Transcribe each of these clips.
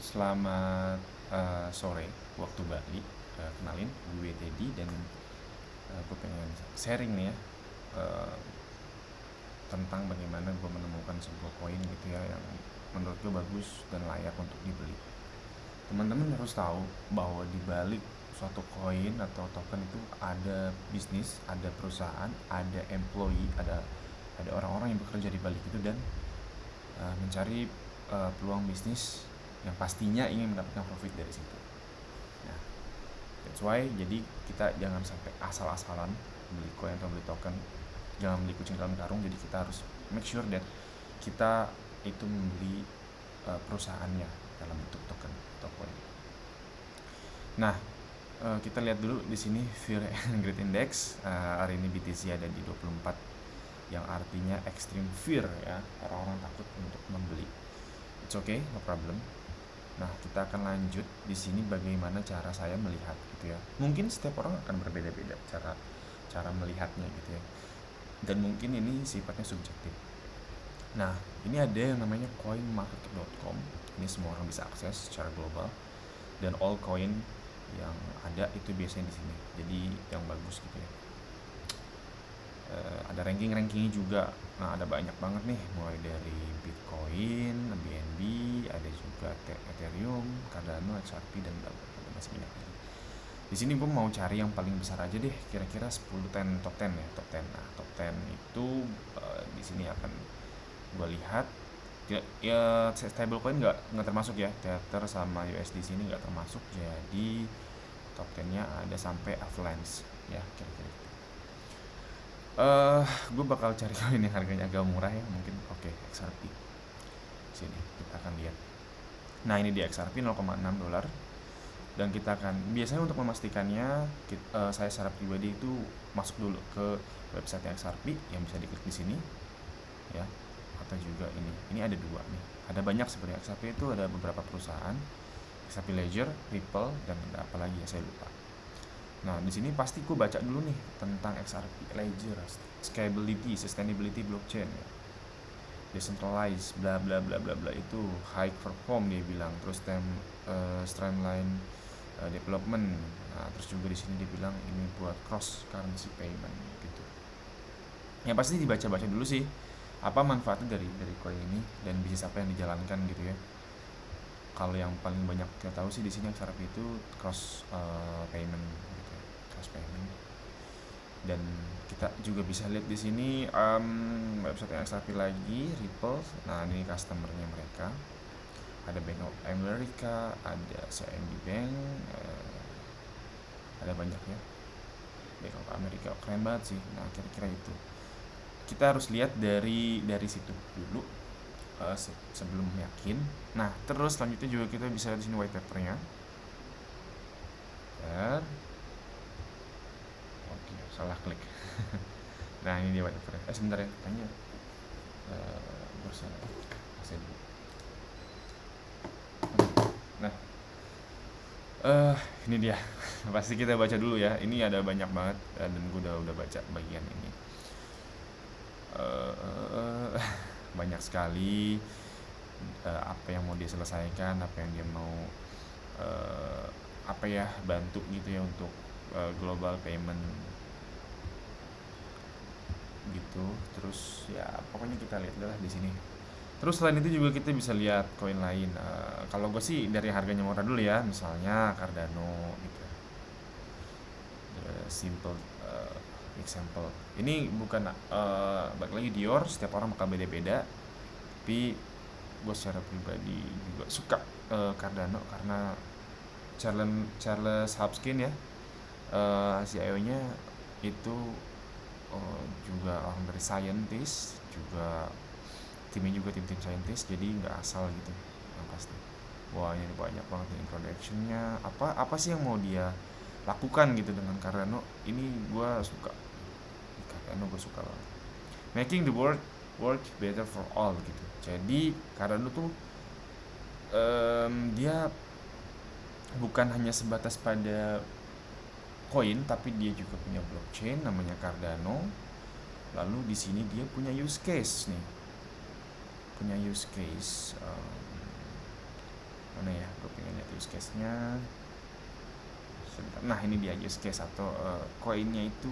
Selamat sore waktu Bali. Kenalin, gue Teddy dan gue pengen sharing nih ya eh, tentang bagaimana gue menemukan sebuah koin gitu ya yang menurut gue bagus dan layak untuk dibeli. Teman-teman harus tahu bahwa di balik suatu koin atau token itu ada bisnis, ada perusahaan, ada employee, ada orang-orang yang bekerja di balik itu dan mencari peluang bisnis yang pastinya ingin mendapatkan profit dari situ. Nah, that's why jadi kita jangan sampai asal-asalan beli coin atau beli token, jangan beli kucing dalam karung. Jadi kita harus make sure that kita itu membeli perusahaannya dalam bentuk token atau coin. Nah, kita lihat dulu di sini Fear and Greed Index. Hari ini BTC ada di 24, yang artinya extreme fear ya, orang-orang takut untuk membeli. It's okay, no problem. Nah, kita akan lanjut di sini bagaimana cara saya melihat gitu ya. Mungkin setiap orang akan berbeda-beda cara melihatnya gitu ya. Dan mungkin ini sifatnya subjektif. Nah, ini ada yang namanya coinmarket.com. Ini semua orang bisa akses secara global, dan all coin yang ada itu biasanya di sini. Jadi yang bagus gitu ya. Ada ranking-rankingnya juga. Nah, ada banyak banget nih, mulai dari Bitcoin, BNB, ada juga Ethereum, Cardano, XRP, dan masih banyak lagi. Di sini gue mau cari yang paling besar aja deh, kira-kira 10 top 10 ya, top 10. Nah, top 10 itu di sini akan gue lihat ya stablecoin nggak termasuk ya, Tether sama USD sini nggak termasuk. Jadi top 10-nya ada sampai Avalanche ya, kira-kira gitu. Gue bakal cari koin yang harganya agak murah ya, mungkin. Oke, XRP. Sini kita akan lihat. Nah, ini di XRP 0,6 dolar. Dan kita akan, biasanya untuk memastikannya saya secara pribadi itu masuk dulu ke website XRP yang bisa diklik di sini ya, atau juga ini ada dua nih. Ada banyak sebenarnya XRP itu, ada beberapa perusahaan, XRP Ledger, Ripple, dan ada apa lagi ya, saya lupa. Nah, di sini pasti gue baca dulu nih tentang XRP Ledger, scalability, sustainability blockchain ya. Decentralized, bla bla bla bla bla, itu high perform dia bilang. Terus streamline development. Nah, terus juga di sini dia bilang ini buat cross currency payment gitu. Yang pasti dibaca-baca dulu sih apa manfaatnya dari coin ini dan bisnis apa yang dijalankan gitu ya. Kalau yang paling banyak kita tahu sih di sini XRP itu cross payment gitu, cross payment. Dan kita juga bisa lihat di sini website yang XRP lagi, Ripple. Nah, ini customernya mereka. Ada Bank of America, ada CIMB Bank, ada banyak ya. Bank of America keren banget sih. Nah, kira-kira itu kita harus lihat dari situ dulu sebelum yakin. Nah, terus selanjutnya juga kita bisa lihat di sini white papernya. Oke, salah klik. Nah, ini dia white paper. Sebentar ya, tanya bursa saya dulu. Nah, ini dia. Pasti kita baca dulu ya. Ini ada banyak banget dan gue udah baca bagian ini. Banyak sekali apa yang mau diselesaikan, apa yang dia mau bantu gitu ya untuk global payment gitu. Terus ya pokoknya kita lihat lah di sini. Terus selain itu juga kita bisa lihat koin lain. Kalau gue sih dari harganya murah dulu ya, misalnya Cardano gitu. Simple example. Ini bukan balik lagi Dior, setiap orang bakal beda-beda. Tapi gue secara pribadi juga suka Cardano karena Charles Hopkins ya, CIO-nya itu juga orang dari scientist juga, timnya juga tim scientist, jadi nggak asal gitu yang pasti. Wah, ini banyak banget nih introduction-nya, apa sih yang mau dia lakukan gitu dengan Cardano. Ini gue suka Cardano, gue suka banget. Making the world work better for all gitu. Jadi Cardano tuh dia bukan hanya sebatas pada koin, tapi dia juga punya blockchain namanya Cardano. Lalu di sini dia punya use case nih, mana ya, gue use case-nya. Nah, ini dia use case atau koinnya itu,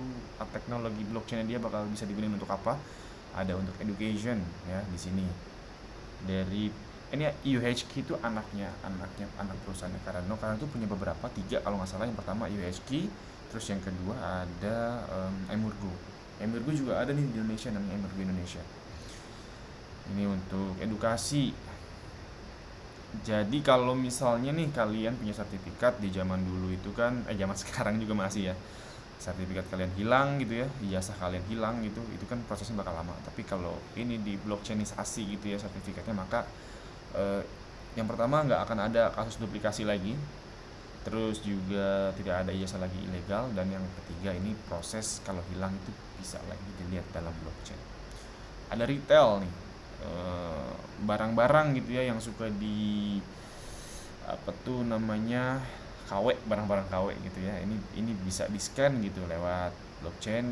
teknologi blockchain dia bakal bisa digunakan untuk apa? Ada untuk education ya di sini. Dari ini UHK itu anak perusahaannya Cardano. Cardano itu punya beberapa, 3 kalau nggak salah. Yang pertama UHK, terus yang kedua ada Emurgo. Emurgo juga ada nih di Indonesia, namanya Emurgo Indonesia. Ini untuk edukasi. Jadi kalau misalnya nih kalian punya sertifikat di zaman dulu itu kan, zaman sekarang juga masih ya, sertifikat kalian hilang gitu ya, ijazah kalian hilang gitu, itu kan prosesnya bakal lama. Tapi kalau ini di blockchainisasi gitu ya sertifikatnya, maka yang pertama nggak akan ada kasus duplikasi lagi, terus juga tidak ada ijazah lagi ilegal, dan yang ketiga ini proses kalau hilang itu bisa lagi dilihat dalam blockchain. Ada retail nih, barang-barang gitu ya yang suka di apa tuh namanya KW, barang-barang KW gitu ya, ini bisa di scan gitu lewat blockchain,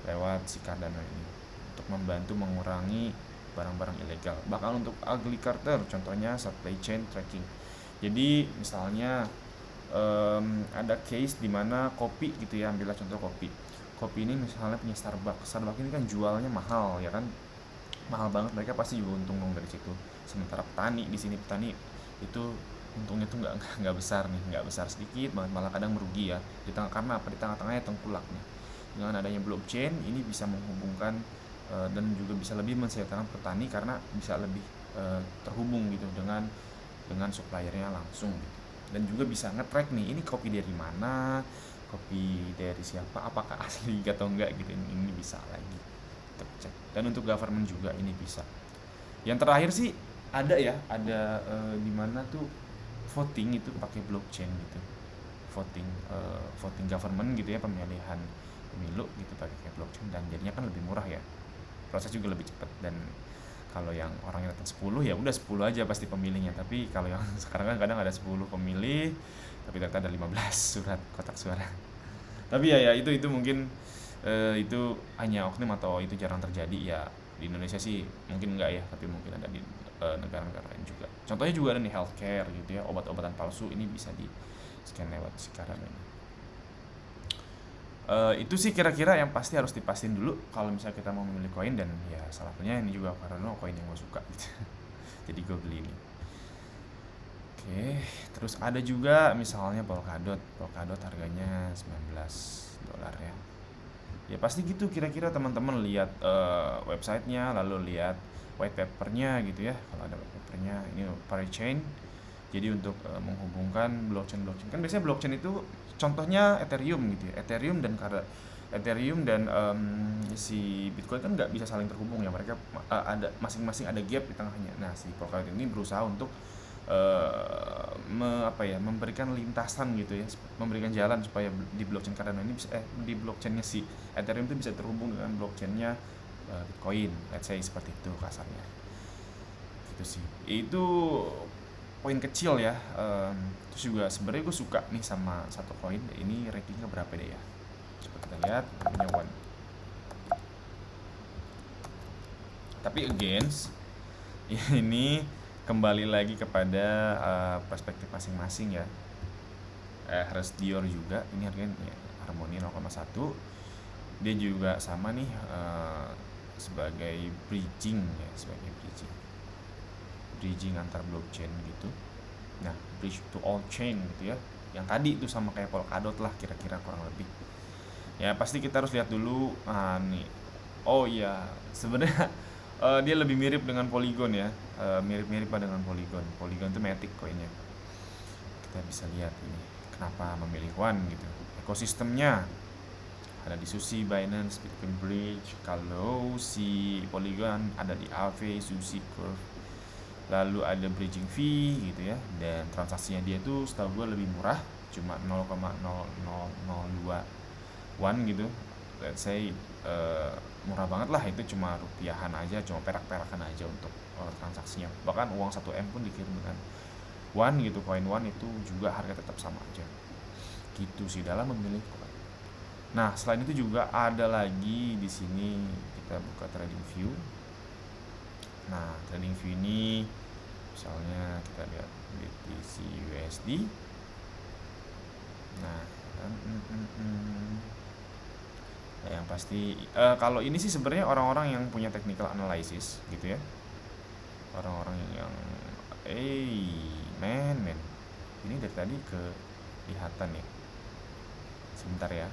lewat si Cardano ini, untuk membantu mengurangi barang-barang ilegal. Bahkan untuk agriculture, contohnya supply chain tracking. Jadi misalnya ada case di mana kopi gitu ya, ambillah contoh kopi ini misalnya punya Starbucks ini kan jualnya mahal ya kan, mahal banget, mereka pasti juga untung dong dari situ. Sementara petani di sini, petani itu untungnya tuh nggak besar nih, nggak besar, sedikit banget, malah kadang merugi ya di tengah. Karena apa? Di tengah-tengahnya tengkulak nih. Dengan adanya blockchain ini bisa menghubungkan dan juga bisa lebih mensejahterakan petani, karena bisa lebih terhubung gitu dengan suppliernya langsung gitu. Dan juga bisa nge-track nih, ini kopi dari mana, kopi dari siapa, apakah asli atau enggak gitu, ini bisa lagi cek. Dan untuk government juga ini bisa. Yang terakhir sih ada di mana tuh voting itu pakai blockchain gitu, voting government gitu ya, pemilihan pemilu gitu pakai blockchain, dan jadinya kan lebih murah ya, proses juga lebih cepat. Dan kalau yang orangnya datang 10 ya udah 10 aja pasti pemilihnya. Tapi kalau yang sekarang kan kadang ada 10 pemilih tapi ternyata ada 15 surat kotak suara. Tapi ya itu mungkin itu hanya oknum atau itu jarang terjadi ya. Di Indonesia sih mungkin enggak ya, tapi mungkin ada di negara-negara lain juga. Contohnya juga ada nih healthcare gitu ya, obat-obatan palsu ini bisa di scan lewat sekarang ini. Itu sih kira-kira yang pasti harus dipastiin dulu kalau misalnya kita mau memilih koin. Dan ya salah satunya ini juga karena koin yang gue suka gitu. Jadi gue beli ini. Oke, terus ada juga misalnya Polkadot harganya $19 ya. Ya pasti gitu kira-kira teman-teman lihat websitenya, lalu lihat white papernya gitu ya. Kalau ada white papernya, ini parachain. Jadi untuk menghubungkan blockchain kan biasanya blockchain itu contohnya Ethereum gitu ya. Ethereum dan si Bitcoin kan nggak bisa saling terhubung ya, mereka ada masing-masing ada gap di tengahnya. Nah, si Polkadot ini berusaha untuk memberikan lintasan gitu ya, memberikan jalan supaya di blockchain Cardano ini bisa di blockchainnya si Ethereum itu bisa terhubung dengan blockchainnya Bitcoin, let's say seperti itu kasarnya. Gitu sih. Itu poin kecil ya. Terus juga sebenarnya gue suka nih sama satu koin ini, rankingnya berapa deh ya, coba kita lihat. Punya one. Tapi against ini kembali lagi kepada perspektif masing-masing ya. Harus Dior juga ini harganya ya, Harmony 0,1. Dia juga sama nih sebagai bridging antar blockchain gitu. Nah, bridge to all chain gitu ya. Yang tadi itu sama kayak Polkadot lah kira-kira kurang lebih. Ya pasti kita harus lihat dulu nih. Oh iya, sebenarnya dia lebih mirip dengan Polygon ya. Mirip-mirip dengan Polygon. Polygon itu Matic koinnya. Kita bisa lihat ini kenapa memilih One gitu. Ekosistemnya ada di Sushi, Binance, Bitcoin Bridge. Kalau si Polygon ada di Aave, Sushi, Curve. Lalu ada bridging fee gitu ya, dan transaksinya dia itu setahu gue lebih murah, cuma 0,0021 gitu. Let's say murah banget lah, itu cuma rupiahan aja, cuma perak-perakan aja untuk transaksinya. Bahkan uang 1M pun dikirim dengan One gitu, koin One itu juga harga tetap sama aja. Gitu sih dalam memilih koin. Nah, selain itu juga ada lagi di sini, kita buka trading view. Nah, trading view ini misalnya kita lihat BTC USD. Nah, yang pasti kalau ini sih sebenarnya orang-orang yang punya technical analysis gitu ya, orang-orang yang men ini dari tadi kelihatan ya, sebentar ya.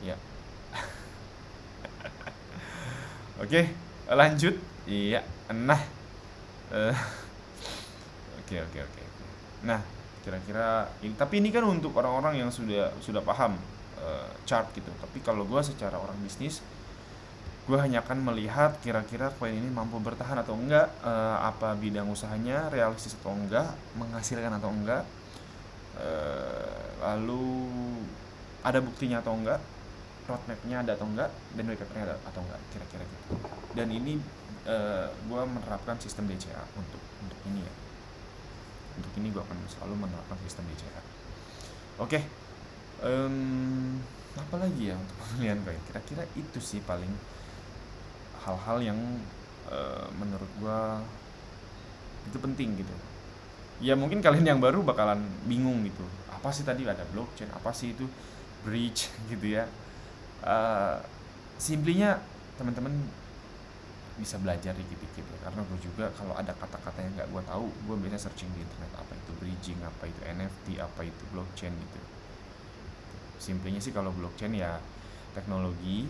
Ya. Oke, lanjut. Iya, nah, oke. Nah, kira-kira ini, tapi ini kan untuk orang-orang yang sudah paham chart gitu. Tapi kalau gue secara orang bisnis, gue hanya akan melihat kira-kira koin ini mampu bertahan atau enggak, apa bidang usahanya realistis atau enggak, menghasilkan atau enggak, lalu ada buktinya atau enggak, roadmapnya ada atau enggak, dan white papernya ada atau enggak, kira-kira gitu. Dan ini gue menerapkan sistem DCA untuk ini ya. Untuk ini gue akan selalu menerapkan sistem DCA. Oke. Apa lagi ya untuk pemilihan koin? Kira-kira itu sih paling hal-hal yang menurut gue itu penting gitu. Ya mungkin kalian yang baru bakalan bingung gitu. Apa sih tadi ada blockchain? Apa sih itu bridge gitu ya? Simplinya teman-teman bisa belajar dikit-dikit ya, karena gue juga kalau ada kata-kata yang nggak gue tahu, gue biasanya searching di internet, apa itu bridging, apa itu NFT, apa itu blockchain gitu. Simplinya sih kalau blockchain ya teknologi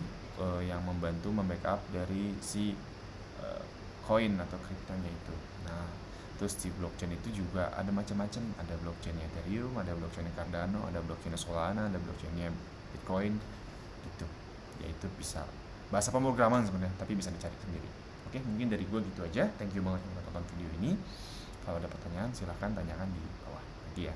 yang membantu membackup dari si koin atau kriptonya itu. Nah, terus di blockchain itu juga ada macam-macam, ada blockchainnya Ethereum, ada blockchainnya Cardano, ada blockchainnya Solana, ada blockchainnya Bitcoin gitu. Yaitu bisa bahasa pemrograman sebenarnya, tapi bisa dicari sendiri. Oke, mungkin dari gue gitu aja. Thank you banget udah tonton video ini. Kalau ada pertanyaan silahkan tanyakan di bawah. Thank you ya.